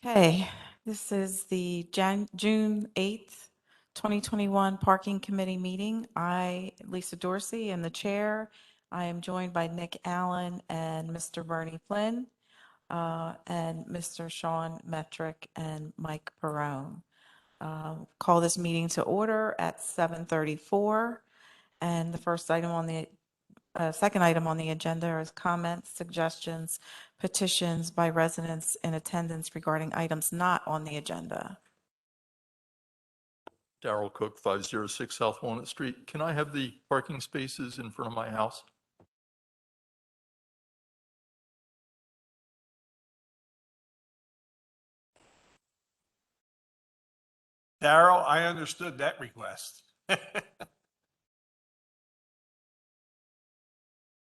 Okay, this is the June 8th, 2021 Parking Committee meeting. I, Lisa Dorsey, am the chair. I am joined by Nick Allen and Mr. Bernie Flynn, and Mr. Sean Metrick and Mike Perrone. Call this meeting to order at 7:34. And the second item on the agenda is comments, suggestions, petitions by residents in attendance regarding items not on the agenda. Darrell Cook, 506 South Walnut Street. Can I have the parking spaces in front of my house? Darrell, I understood that request.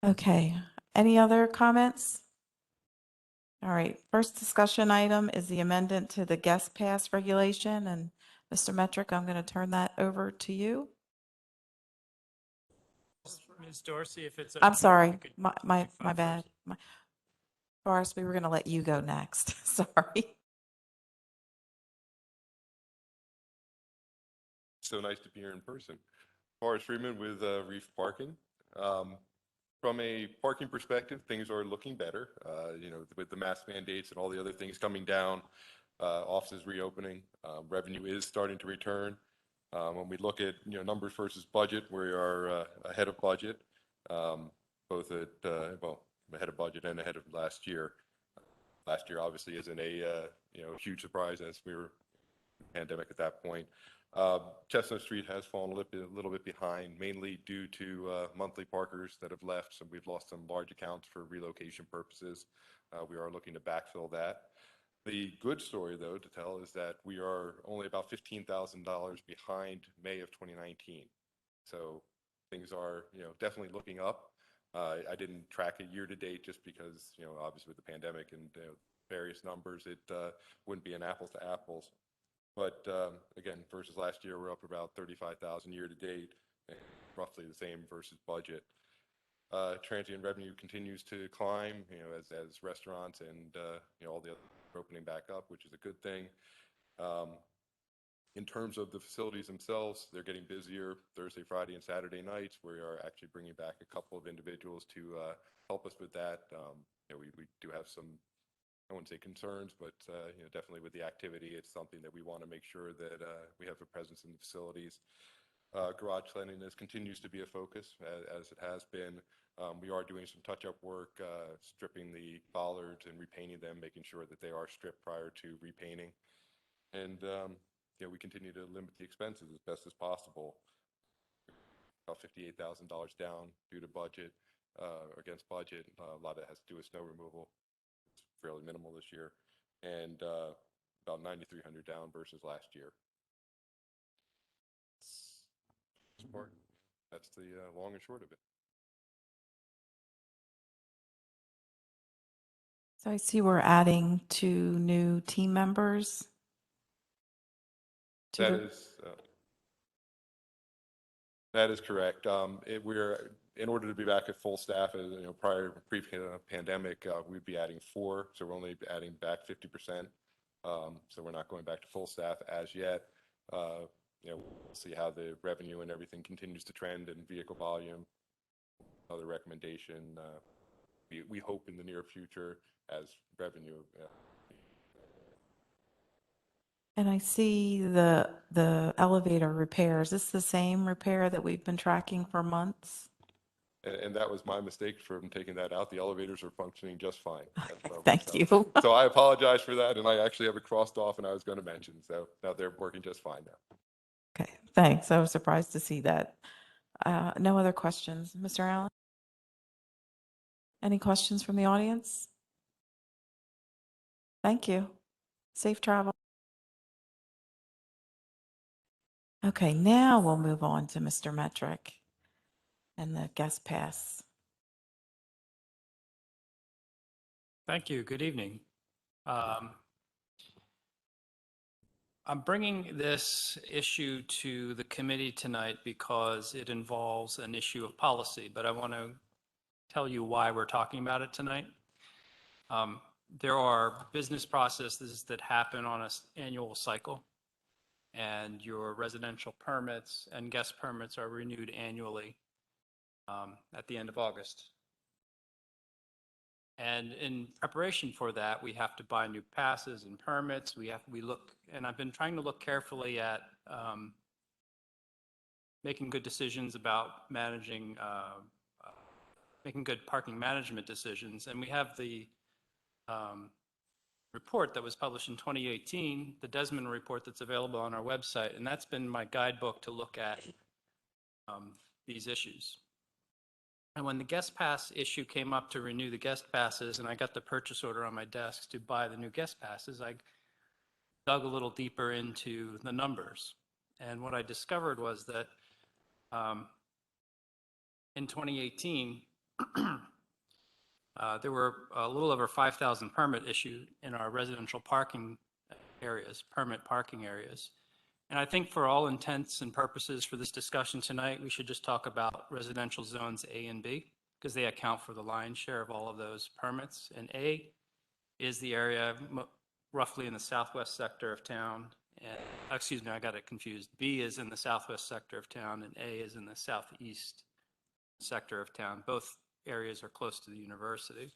Okay, any other comments? All right, first discussion item is the amendment to the guest pass regulation. And Mr. Metrick, I'm going to turn that over to you. Ms. Dorsey, if it's. I'm okay, sorry, you could- my phone bad. Forrest, we were going to let you go next. Sorry. So nice to be here in person. Forrest Freeman with Reef Parking. From a parking perspective, things are looking better. With the mask mandates and all the other things coming down, offices reopening, revenue is starting to return. When we look at numbers versus budget, we are ahead of budget, both at ahead of budget and ahead of last year. Last year obviously isn't a huge surprise as we were in the pandemic at that point. Chestnut Street has fallen a little bit behind, mainly due to monthly parkers that have left. So we've lost some large accounts for relocation purposes. We are looking to backfill that. The good story, though, to tell is that we are only about $15,000 behind May of 2019. So things are, definitely looking up. I didn't track it year to date just because, obviously with the pandemic and various numbers, it wouldn't be an apples to apples. But again, versus last year, we're up about 35,000 year to date, and roughly the same versus budget. Transient revenue continues to climb, as restaurants and all the other are opening back up, which is a good thing. In terms of the facilities themselves, they're getting busier Thursday, Friday, and Saturday nights. We are actually bringing back a couple of individuals to help us with that. We do have some, I wouldn't say concerns, but definitely with the activity, it's something that we want to make sure that we have a presence in the facilities. Garage cleanliness continues to be a focus, as it has been. We are doing some touch-up work, stripping the bollards and repainting them, making sure that they are stripped prior to repainting. And we continue to limit the expenses as best as possible. About $58,000 down due to budget, against budget. A lot of it has to do with snow removal. It's fairly minimal this year, and about 9,300 down versus last year. That's the long and short of it. So I see we're adding 2 new team members. That is correct. We're in order to be back at full staff, as pre-pandemic, we'd be adding 4, so we're only adding back 50%. So we're not going back to full staff as yet. We'll see how the revenue and everything continues to trend and vehicle volume. Another recommendation, we hope in the near future as revenue. And I see the elevator repairs. Is this the same repair that we've been tracking for months? And that was my mistake from taking that out. The elevators are functioning just fine. Thank you. So I apologize for that, and I actually have it crossed off, and I was going to mention. So now they're working just fine now. Okay, thanks. I was surprised to see that. No other questions. Mr. Allen? Any questions from the audience? Thank you. Safe travel. Okay, now we'll move on to Mr. Metrick and the guest pass. Thank you. Good evening. I'm bringing this issue to the committee tonight because it involves an issue of policy, but I want to tell you why we're talking about it tonight. There are business processes that happen on an annual cycle, and your residential permits and guest permits are renewed annually at the end of August. And in preparation for that, we have to buy new passes and permits. We look, and I've been trying to look carefully at making good decisions about managing, making good parking management decisions. And we have the report that was published in 2018, the Desmond report that's available on our website, and that's been my guidebook to look at these issues. And when the guest pass issue came up to renew the guest passes, and I got the purchase order on my desk to buy the new guest passes, I dug a little deeper into the numbers. And what I discovered was that in 2018, there were a little over 5,000 permit issued in our residential parking areas, permit parking areas. And I think for all intents and purposes for this discussion tonight, we should just talk about residential zones A and B, because they account for the lion's share of all of those permits. And A is the area roughly in the southwest sector of town. And, excuse me, I got it confused. B is in the southwest sector of town, and A is in the southeast sector of town. Both areas are close to the university.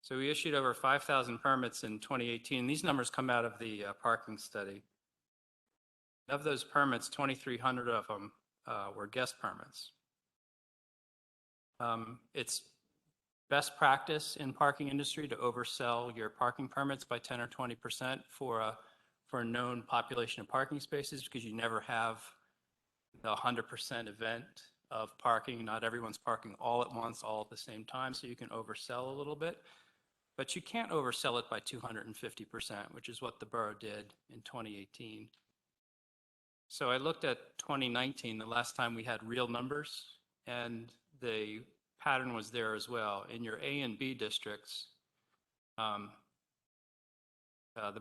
So we issued over 5,000 permits in 2018. These numbers come out of the parking study. Of those permits, 2,300 of them were guest permits. It's best practice in parking industry to oversell your parking permits by 10 or 20% for a known population of parking spaces, because you never have the 100% event of parking. Not everyone's parking all at once, all at the same time, so you can oversell a little bit. But you can't oversell it by 250%, which is what the borough did in 2018. So I looked at 2019, the last time we had real numbers, and the pattern was there as well. In your A and B districts, the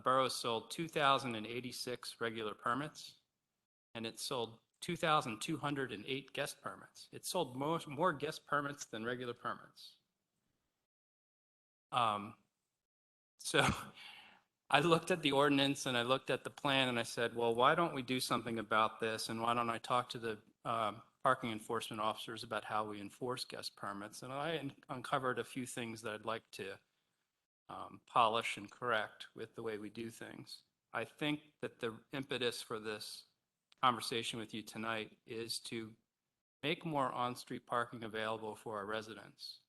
borough sold 2,086 regular permits, and it sold 2,208 guest permits. It sold more guest permits than regular permits. So I looked at the ordinance and I looked at the plan and I said, well, why don't we do something about this? And why don't I talk to the parking enforcement officers about how we enforce guest permits? And I uncovered a few things that I'd like to polish and correct with the way we do things. I think that the impetus for this conversation with you tonight is to make more on-street parking available for our residents.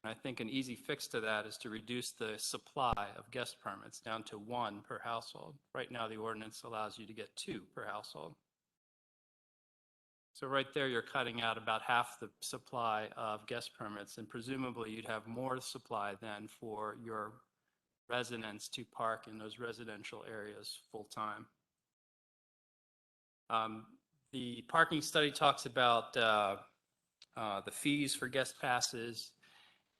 I think an easy fix to that is to reduce the supply of guest permits down to 1 per household. Right now, the ordinance allows you to get 2 per household. So right there, you're cutting out about half the supply of guest permits, and presumably you'd have more supply then for your residents to park in those residential areas full time. The parking study talks about the fees for guest passes.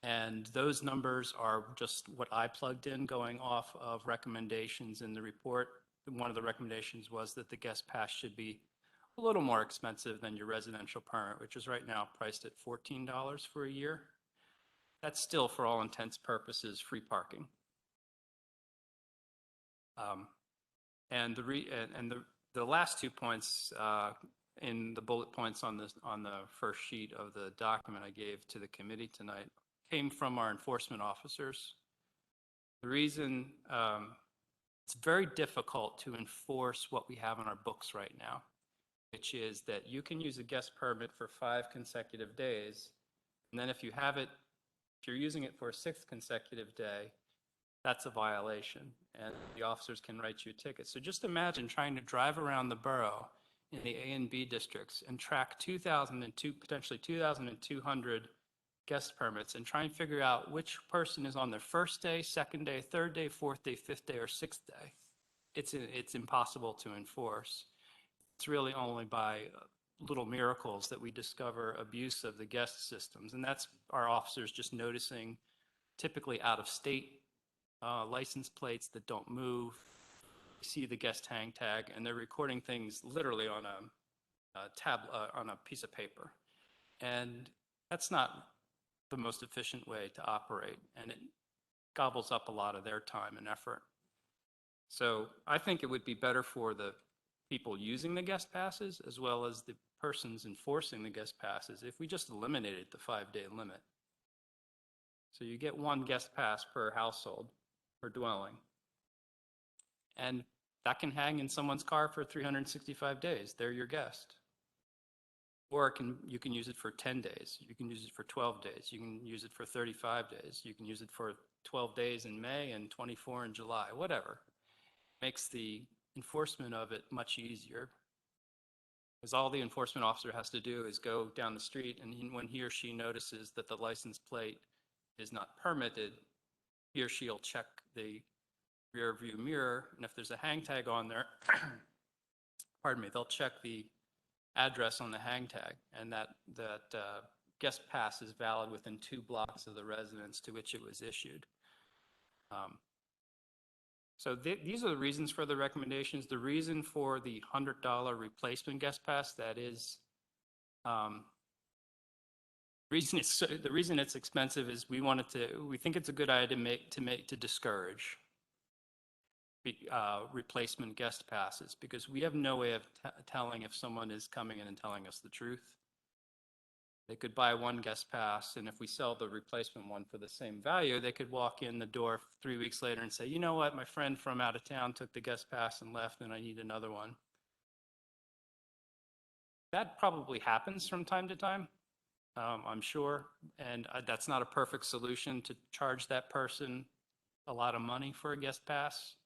And those numbers are just what I plugged in going off of recommendations in the report. One of the recommendations was that the guest pass should be a little more expensive than your residential permit, which is right now priced at $14 for a year. That's still, for all intents and purposes, free parking. And the last 2 points in the bullet points on the first sheet of the document I gave to the committee tonight came from our enforcement officers. The reason it's very difficult to enforce what we have on our books right now, which is that you can use a guest permit for 5 consecutive days, and then if you're using it for a 6th consecutive day, that's a violation, and the officers can write you a ticket. So just imagine trying to drive around the borough in the A and B districts and track potentially 2,200 guest permits and try and figure out which person is on their first day, second day, third day, fourth day, fifth day, or 6th day. It's impossible to enforce. It's really only by little miracles that we discover abuse of the guest systems. And that's our officers just noticing typically out of state license plates that don't move. You see the guest hang tag, and they're recording things literally on on a piece of paper. And that's not the most efficient way to operate. And gobbles up a lot of their time and effort. So I think it would be better for the people using the guest passes as well as the persons enforcing the guest passes if we just eliminated the 5-day limit. So you get one guest pass per household, per dwelling. And that can hang in someone's car for 365 days. They're your guest. Or you can use it for 10 days. You can use it for 12 days. You can use it for 35 days. You can use it for 12 days in May and 24 in July, whatever. Makes the enforcement of it much easier. Because all the enforcement officer has to do is go down the street, and when he or she notices that the license plate is not permitted, he or she will check the rear view mirror, and if there's a hang tag on there, pardon me, they'll check the address on the hang tag, and that guest pass is valid within 2 blocks of the residence to which it was issued. So these are the reasons for the recommendations. The reason for the $100 replacement guest pass, that is, the reason it's expensive is we think it's a good idea to discourage replacement guest passes, because we have no way of telling if someone is coming in and telling us the truth. They could buy one guest pass, and if we sell the replacement one for the same value, they could walk in the door 3 weeks later and say, you know what, my friend from out of town took the guest pass and left, and I need another one. That probably happens from time to time, I'm sure, and that's not a perfect solution to charge that person a lot of money for a guest pass.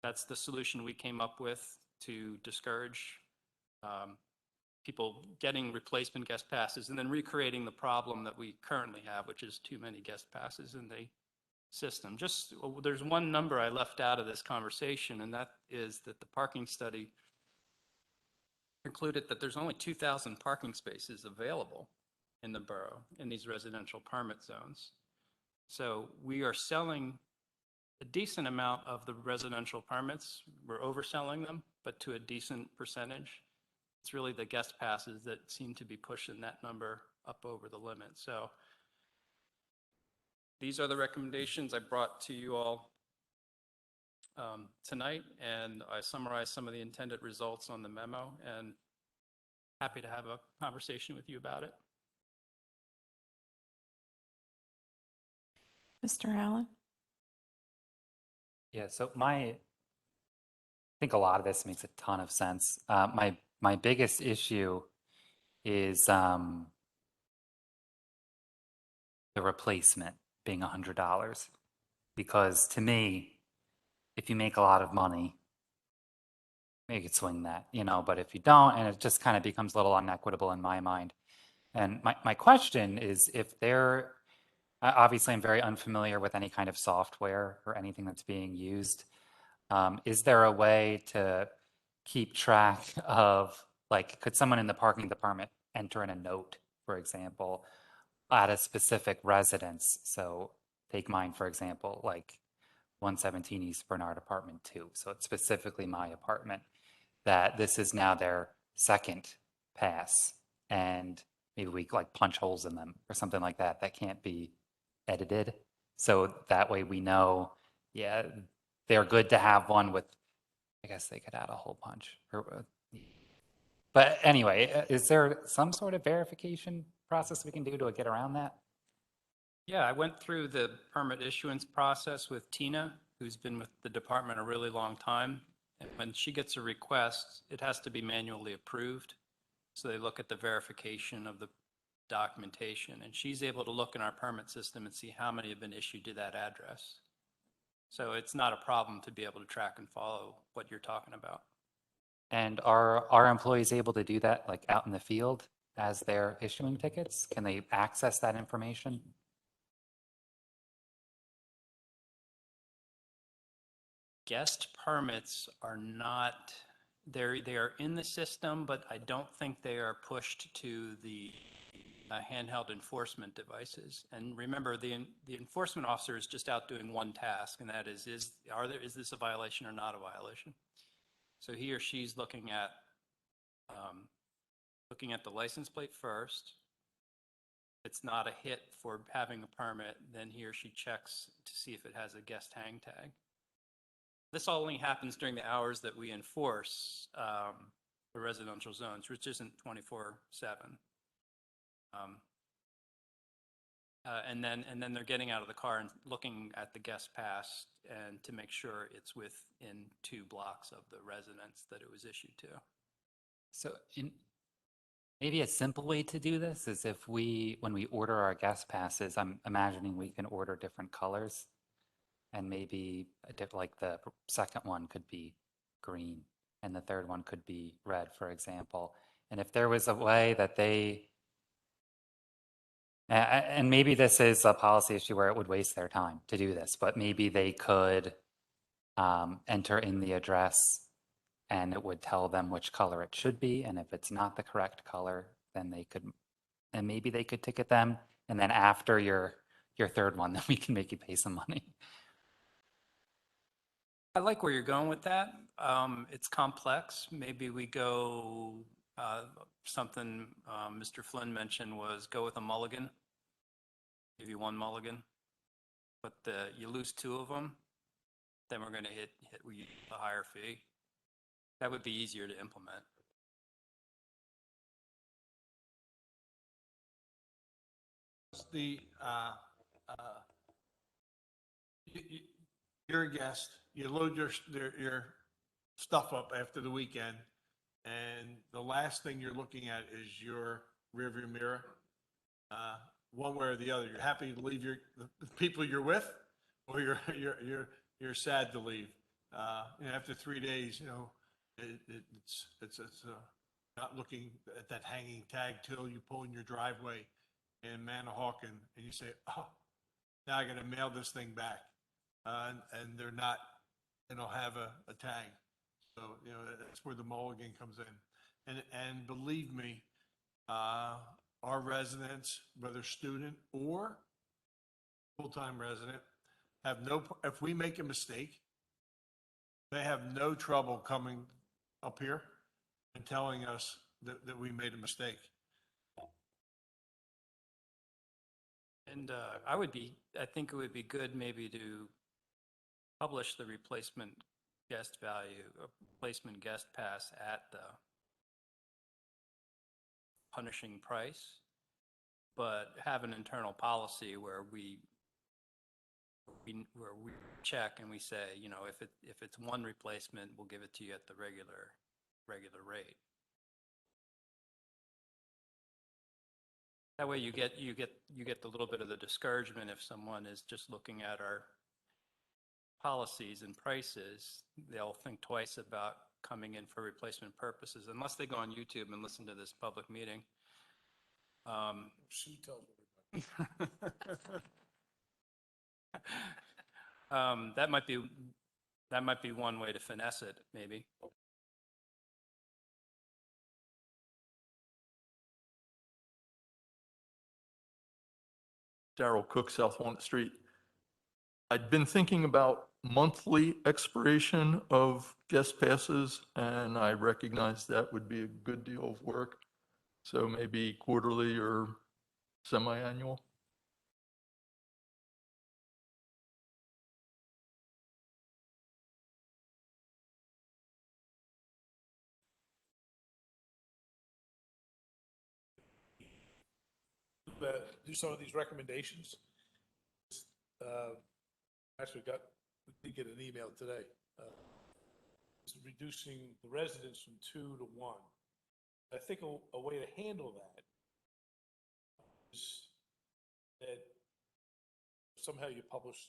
That's the solution we came up with to discourage people getting replacement guest passes and then recreating the problem that we currently have, which is too many guest passes in the system. There's one number I left out of this conversation, and that is that the parking study concluded that there's only 2,000 parking spaces available in the borough in these residential permit zones. So we are selling a decent amount of the residential permits. We're overselling them, but to a decent percentage. It's really the guest passes that seem to be pushing that number up over the limit. So these are the recommendations I brought to you all tonight, and I summarized some of the intended results on the memo, and happy to have a conversation with you about it. Mr. Allen? Yeah, so I think a lot of this makes a ton of sense. My biggest issue is the replacement being $100, because to me, if you make a lot of money, you could swing that, but if you don't, and it just kind of becomes a little inequitable in my mind. And my question is, if obviously I'm very unfamiliar with any kind of software or anything that's being used. Is there a way to keep track of, like, could someone in the parking department enter in a note, for example, at a specific residence? So take mine, for example, like 117 East Bernard Apartment 2. So it's specifically my apartment, that this is now their second pass, and maybe we like punch holes in them or something like that that can't be edited. So that way we know, yeah, they're good to have one with, I guess they could add a hole punch. But anyway, is there some sort of verification process we can do to get around that? Yeah, I went through the permit issuance process with Tina, who's been with the department a really long time. And when she gets a request, it has to be manually approved. So they look at the verification of the documentation, and she's able to look in our permit system and see how many have been issued to that address. So it's not a problem to be able to track and follow what you're talking about. And are our employees able to do that, like out in the field as they're issuing tickets? Can they access that information? Guest permits are not, they are in the system, but I don't think they are pushed to the handheld enforcement devices. And remember, the enforcement officer is just out doing one task, and that is this a violation or not a violation? So he or she's looking at the license plate first, it's not a hit for having a permit, then he or she checks to see if it has a guest hang tag. This only happens during the hours that we enforce the residential zones, which isn't 24/7. And then they're getting out of the car and looking at the guest pass and to make sure it's within 2 blocks of the residence that it was issued to. So maybe a simple way to do this is if when we order our guest passes, I'm imagining we can order different colors. And maybe like the second one could be green and the third one could be red, for example. And if there was a way that and maybe this is a policy issue where it would waste their time to do this, but maybe they could enter in the address and it would tell them which color it should be. And if it's not the correct color, then maybe they could ticket them. And then after your third one, then we can make you pay some money. I like where you're going with that. It's complex. Maybe we go, something Mr. Flynn mentioned was go with a mulligan. Give you 1 mulligan, but you lose 2 of them, then we're going to hit a higher fee. That would be easier to implement. The, you're a guest, you load your stuff up after the weekend, and the last thing you're looking at is your rearview mirror. One way or the other, you're happy to leave the people you're with, or you're sad to leave. After 3 days, it's not looking at that hanging tag till you pull in your driveway in Manahawkin and you say, oh, now I got to mail this thing back. And they don't have a tag. So, that's where the mulligan comes in. And believe me, our residents, whether student or full-time resident, if we make a mistake, they have no trouble coming up here and telling us that we made a mistake. And I think it would be good maybe to publish the replacement guest pass at the punishing price, but have an internal policy where we check and we say, if it's 1 replacement, we'll give it to you at the regular rate. That way you get the little bit of the discouragement if someone is just looking at our policies and prices, they'll think twice about coming in for replacement purposes, unless they go on YouTube and listen to this public meeting. She tells That might be one way to finesse it, maybe. Darrell Cook, South Walnut Street. I'd been thinking about monthly expiration of guest passes, and I recognize that would be a good deal of work. So maybe quarterly or semi-annual. Do some of these recommendations. Actually we did get an email today. Reducing the residents from 2 to 1. I think a way to handle that is that somehow you publish,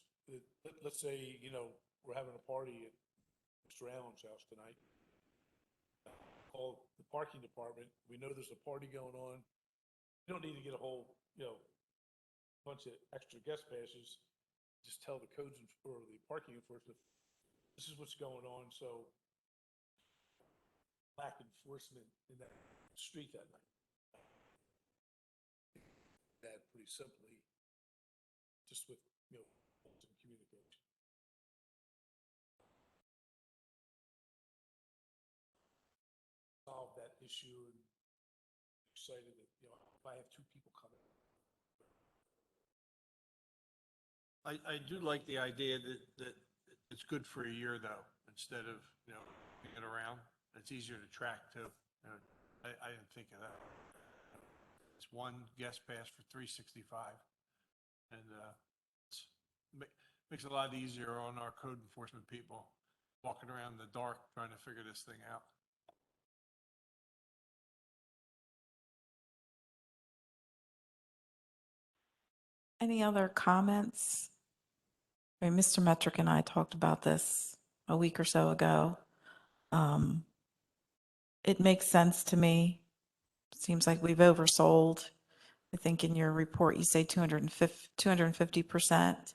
let's say, we're having a party at Mr. Allen's house tonight. Call the parking department. We know there's a party going on. You don't need to get a whole, bunch of extra guest passes. Just tell the codes or the parking enforcement, this is what's going on. So lack enforcement in that street that night. That pretty simply, just with, some communication. Solve that issue and excited that, if I have 2 people coming, I do like the idea that it's good for a year though, instead of, moving it around. It's easier to track too. I didn't think of that. It's one guest pass for 365. And, it's, makes it a lot easier on our code enforcement people walking around in the dark trying to figure this thing out. Any other comments? I mean, Mr. Metric and I talked about this a week or so ago. It makes sense to me. Seems like we've oversold. I think in your report, you say 250%.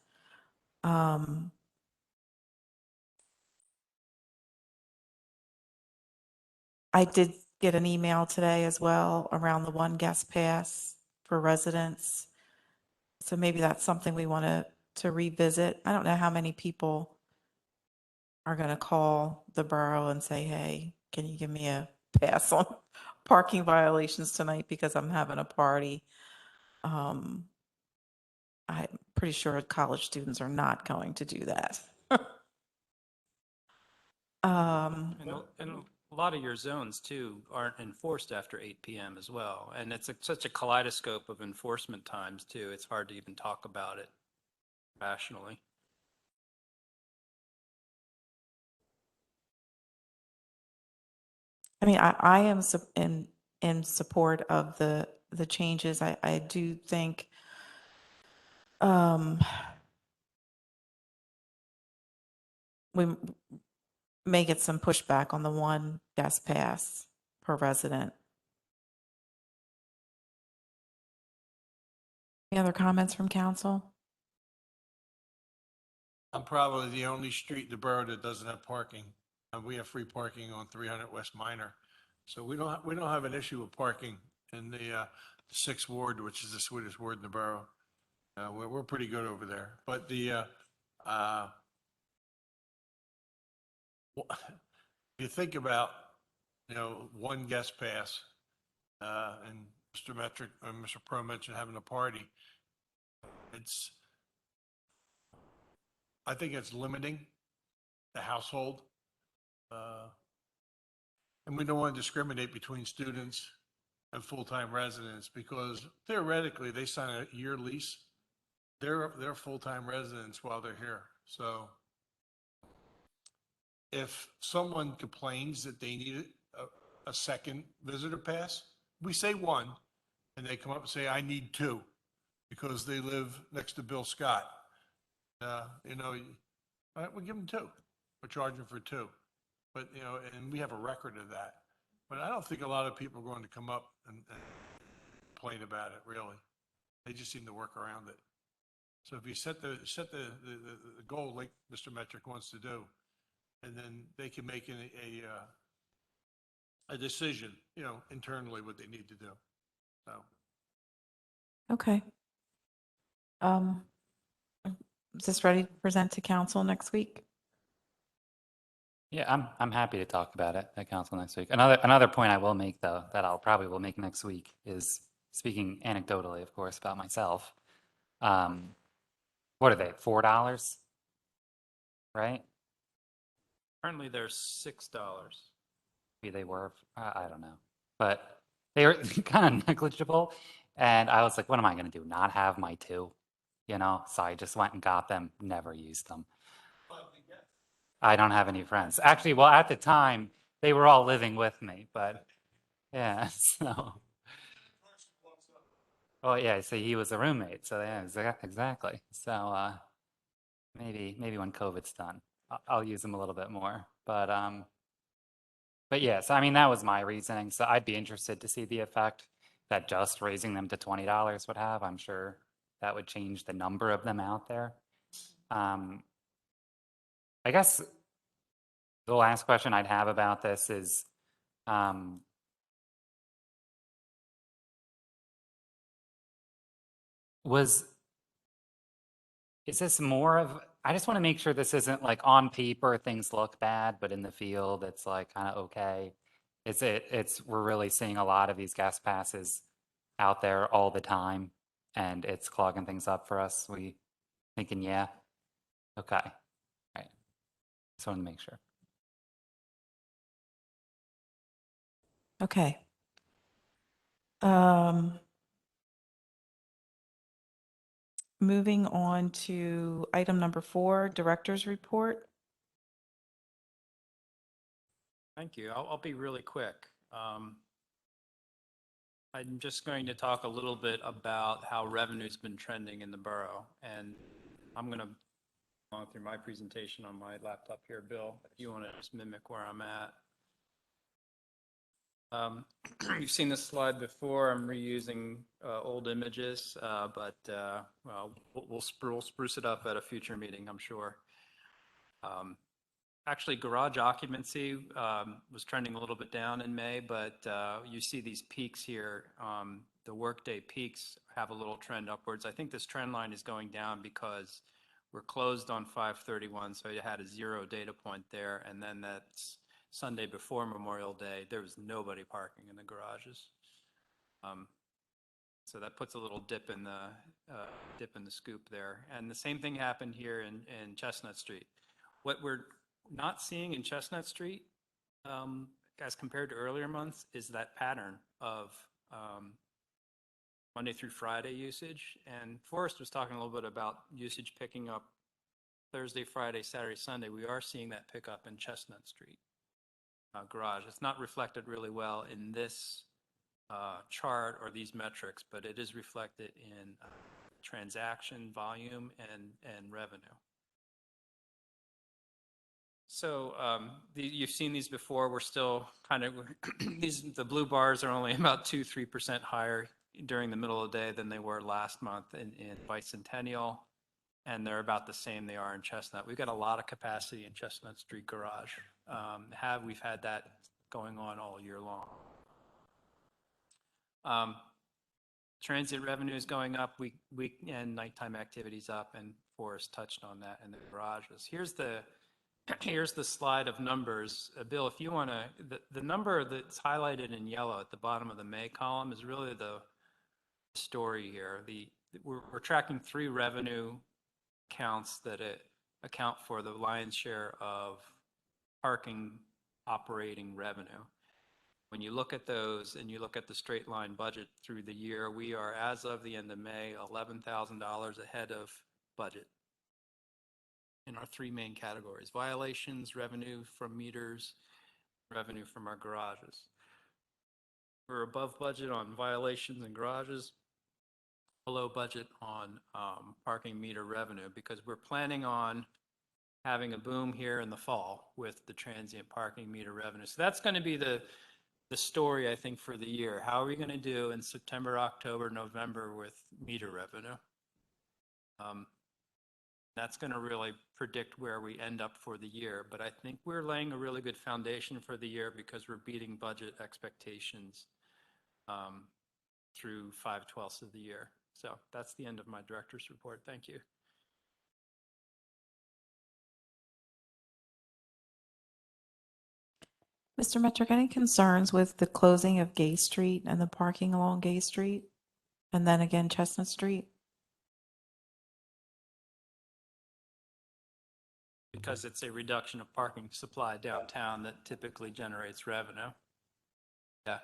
I did get an email today as well around the one guest pass for residents. So maybe that's something we want to revisit. I don't know how many people are going to call the borough and say, hey, can you give me a pass on parking violations tonight because I'm having a party? I'm pretty sure college students are not going to do that. And a lot of your zones too aren't enforced after 8 PM as well. And it's such a kaleidoscope of enforcement times too. It's hard to even talk about it rationally. I mean, I am in support of the changes. I do think we may get some pushback on the one guest pass per resident. Any other comments from council? I'm probably the only street in the borough that doesn't have parking. We have free parking on 300 West Minor. So we don't have an issue with parking in the sixth ward, which is the sweetest ward in the borough. We're pretty good over there. But you think about, one guest pass, and Mr. Metric and Mr. Pro mentioned having a party. I think it's limiting the household. And we don't want to discriminate between students and full-time residents because theoretically they sign a year lease. They're full-time residents while they're here. So if someone complains that they need a second visitor pass, we say one, and they come up and say, I need two because they live next to Bill Scott. All right, we give them two. We're charging for two. But, and we have a record of that. But I don't think a lot of people are going to come up and complain about it, really. They just seem to work around it. So if you set the goal like Mr. Metric wants to do, and then they can make a decision, internally what they need to do. So. Okay. Is this ready to present to council next week? Yeah, I'm happy to talk about it at council next week. Another point I will make though, that I'll probably will make next week is speaking anecdotally, of course, about myself. What are they? $4, right? Currently, they're $6. Maybe they were, I don't know, but they were kind of negligible. And I was like, what am I going to do? Not have my two, So I just went and got them, never used them. I don't have any friends. Actually, well, at the time, they were all living with me, but yeah, so. Oh, yeah, so he was a roommate, so yeah, exactly. So maybe when COVID's done, I'll use them a little bit more. But yes, I mean, that was my reasoning. So I'd be interested to see the effect that just raising them to $20 would have. I'm sure that would change the number of them out there. I guess the last question I'd have about this is, is this more of, I just want to make sure this isn't like on paper, things look bad, but in the field, it's like kind of okay. We're really seeing a lot of these guest passes out there all the time, and it's clogging things up for us. Thinking, yeah. Okay. All right. Just wanted to make sure. Okay. Um, Moving on to item number 4, Director's Report. Thank you. I'll be really quick. I'm just going to talk a little bit about how revenue's been trending in the borough. And I'm going to go through my presentation on my laptop here, Bill, if you want to just mimic where I'm at. You've seen this slide before. I'm reusing old images, but well, we'll spruce it up at a future meeting, I'm sure. Actually, garage occupancy was trending a little bit down in May, but you see these peaks here. The workday peaks have a little trend upwards. I think this trend line is going down because we're closed on 5/31, so you had a 0 data point there, and then that's Sunday before Memorial Day, there was nobody parking in the garages. So that puts a little dip in the scoop there. And the same thing happened here in Chestnut Street. What we're not seeing in Chestnut Street, as compared to earlier months, is that pattern of Monday through Friday usage. And Forrest was talking a little bit about usage picking up Thursday, Friday, Saturday, Sunday. We are seeing that pick up in Chestnut Street garage. It's not reflected really well in this chart or these metrics, but it is reflected in transaction volume and revenue. So you've seen these before. We're still kind of, the blue bars are only about 2-3% higher during the middle of the day than they were last month in Bicentennial, and they're about the same they are in Chestnut. We've got a lot of capacity in Chestnut Street Garage. We've had that going on all year long. Transient revenue is going up, week and nighttime activities up, and Forrest touched on that in the garages. Here's the slide of numbers. Bill, if you want to, the number that's highlighted in yellow at the bottom of the May column is really the story here. We're tracking 3 revenue counts that account for the lion's share of parking operating revenue. When you look at those and you look at the straight line budget through the year, we are, as of the end of May, $11,000 ahead of budget in our 3 main categories: violations, revenue from meters, revenue from our garages. We're above budget on violations and garages, below budget on parking meter revenue, because we're planning on having a boom here in the fall with the transient parking meter revenue. So that's going to be the story, I think, for the year. How are we going to do in September, October, November with meter revenue? That's going to really predict where we end up for the year. But I think we're laying a really good foundation for the year because we're beating budget expectations through 5/12 of the year. So that's the end of my director's report. Thank you. Mr. Metrick, any concerns with the closing of Gay Street and the parking along Gay Street? And then again, Chestnut Street? Because it's a reduction of parking supply downtown that typically generates revenue. Yeah,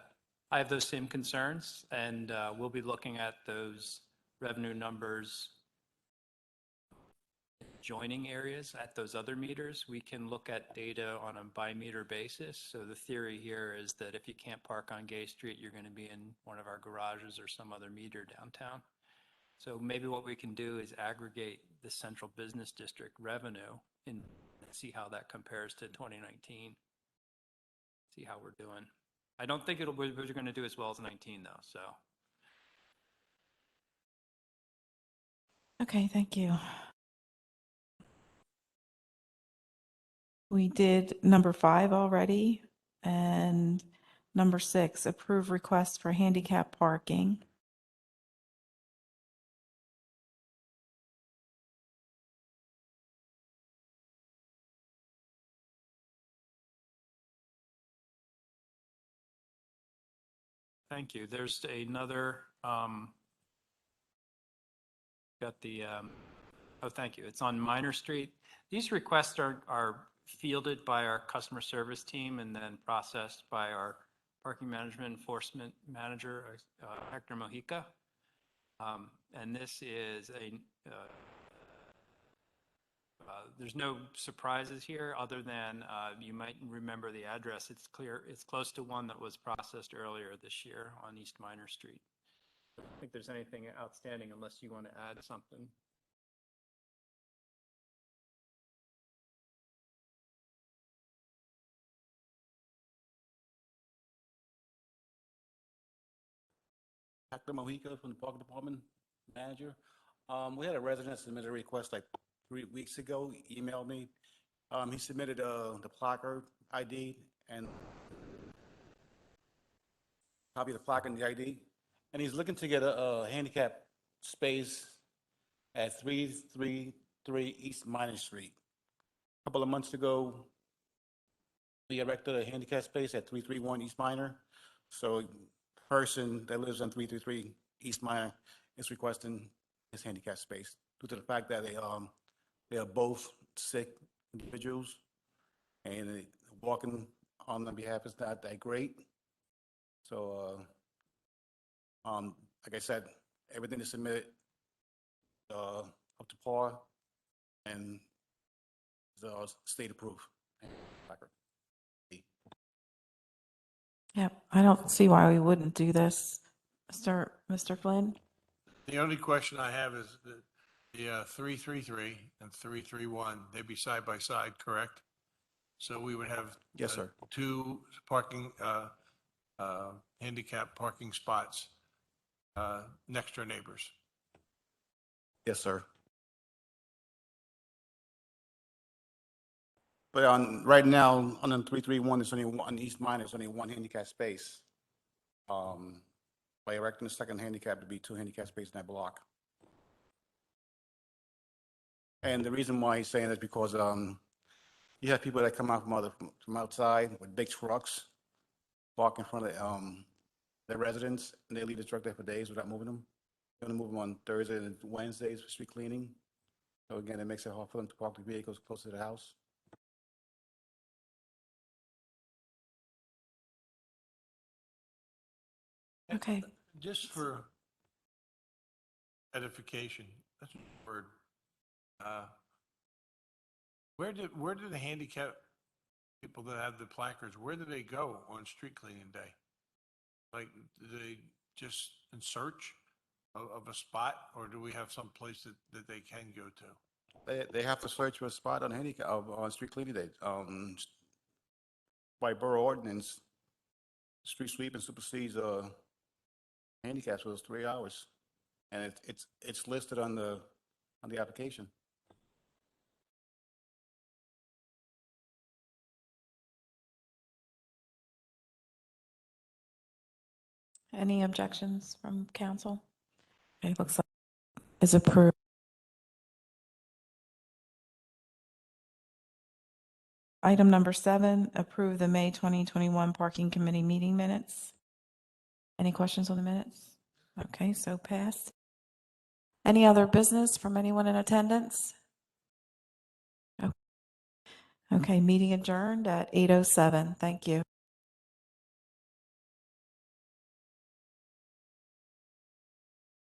I have those same concerns, and we'll be looking at those revenue numbers joining areas at those other meters. We can look at data on a by meter basis. So the theory here is that if you can't park on Gay Street, you're going to be in one of our garages or some other meter downtown. So maybe what we can do is aggregate the central business district revenue and see how that compares to 2019. See how we're doing. I don't think we're going to do as well as 19 though, so. Okay, thank you. We did number 5 already, and number 6, approve request for handicap parking. Thank you. There's another, got the, Oh, thank you. It's on Minor Street. These requests are fielded by our customer service team and then processed by our parking management enforcement manager, Hector Mojica. And this is there's no surprises here other than you might remember the address. It's clear, it's close to one that was processed earlier this year on East Minor Street. I don't think there's anything outstanding unless you want to add something. Hector Mojica from the Park Department Manager. We had a resident submit a request like 3 weeks ago, he emailed me. He submitted the placard ID and copy of the placard and the ID, and he's looking to get a handicap space at 333 East Minor Street. A couple of months ago, we erected a handicap space at 331 East Minor. So person that lives on 333 East Minor is requesting his handicap space due to the fact that they are both sick individuals and walking on their behalf is not that great. So, like I said, everything is submitted up to par and is state approved. Yep, I don't see why we wouldn't do this. Mr. Flynn? The only question I have is the 333 and 331, they'd be side by side, correct? So we would have. Yes, sir. Two parking, handicap parking spots next to our neighbors. Yes, sir. But right now, on the 331, there's only one, on East Minor, there's only one handicap space. By erecting the second handicap, it'd be two handicap spaces in that block. And the reason why he's saying that is because you have people that come out from outside with big trucks, park in front of their residence, and they leave the truck there for days without moving them. They're gonna move them on Thursday and Wednesdays for street cleaning. So again, it makes it hard for them to park the vehicles close to the house. Okay. Just for edification, that's a word. Where do the handicap people that have the placards, where do they go on street cleaning day? Like, do they just in search of a spot, or do we have some place that they can go to? They have to search for a spot on handicap, on street cleaning day. By borough ordinance, street sweeping supersedes handicaps for those 3 hours. And it's listed on the application. Any objections from council? It looks like it's approved. Item number 7, approve the May 2021 Parking Committee meeting minutes. Any questions on the minutes? Okay, so passed. Any other business from anyone in attendance? Okay, meeting adjourned at 8:07. Thank you.